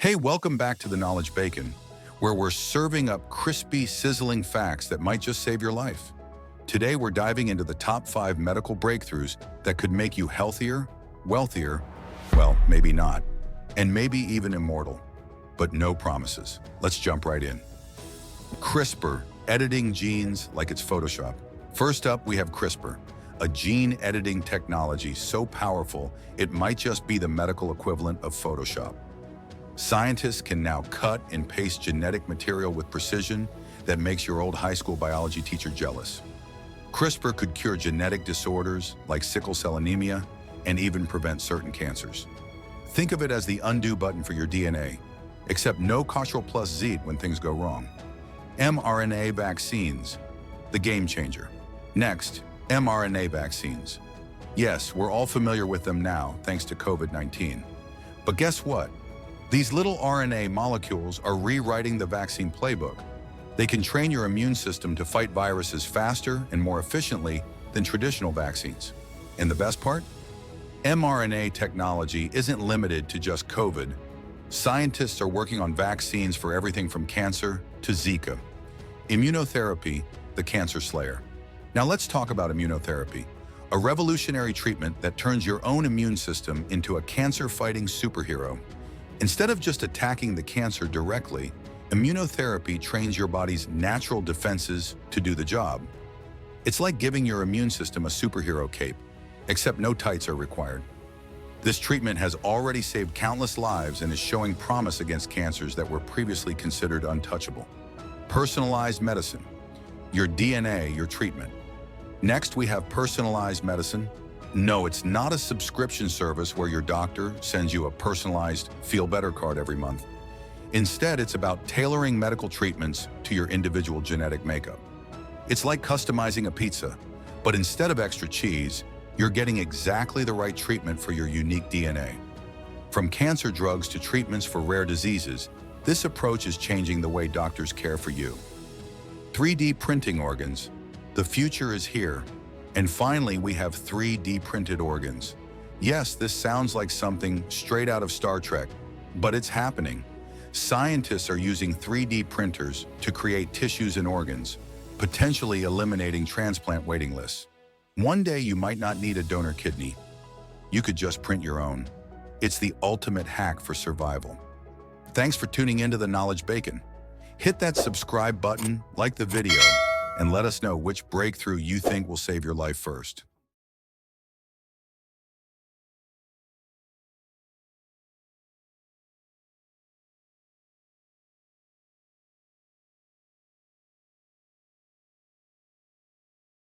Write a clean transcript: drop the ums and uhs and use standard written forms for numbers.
Hey, welcome back to the Knowledge Bacon, where we're serving up crispy, sizzling facts that might just save your life. Today, we're diving into the top 5 medical breakthroughs that could make you healthier, wealthier, well, maybe not, and maybe even immortal. But no promises. Let's jump right in. CRISPR, editing genes like it's Photoshop. First up, we have CRISPR, a gene editing technology so powerful it might just be the medical equivalent of Photoshop. Scientists can now cut and paste genetic material with precision that makes your old high school biology teacher jealous. CRISPR could cure genetic disorders like sickle cell anemia and even prevent certain cancers. Think of it as the undo button for your DNA, except no Ctrl plus Z when things go wrong. mRNA vaccines, the game changer. Next, mRNA vaccines. Yes, we're all familiar with them now thanks to COVID-19. But guess what? These little RNA molecules are rewriting the vaccine playbook. They can train your immune system to fight viruses faster and more efficiently than traditional vaccines. And the best part? mRNA technology isn't limited to just COVID. Scientists are working on vaccines for everything from cancer to Zika. Immunotherapy, the cancer slayer. Now let's talk about immunotherapy, a revolutionary treatment that turns your own immune system into a cancer-fighting superhero. Instead of just attacking the cancer directly, immunotherapy trains your body's natural defenses to do the job. It's like giving your immune system a superhero cape, except no tights are required. This treatment has already saved countless lives and is showing promise against cancers that were previously considered untouchable. Personalized medicine. Your DNA, your treatment. Next, we have personalized medicine. No, it's not a subscription service where your doctor sends you a personalized Feel Better card every month. Instead, it's about tailoring medical treatments to your individual genetic makeup. It's like customizing a pizza, but instead of extra cheese, you're getting exactly the right treatment for your unique DNA. From cancer drugs to treatments for rare diseases, this approach is changing the way doctors care for you. 3D printing organs. The future is here. And finally, we have 3D printed organs. Yes, this sounds like something straight out of Star Trek, but it's happening. Scientists are using 3D printers to create tissues and organs, potentially eliminating transplant waiting lists. One day you might not need a donor kidney. You could just print your own. It's the ultimate hack for survival. Thanks for tuning into the Knowledge Bacon. Hit that subscribe button, like the video, and let us know which breakthrough you think will save your life first.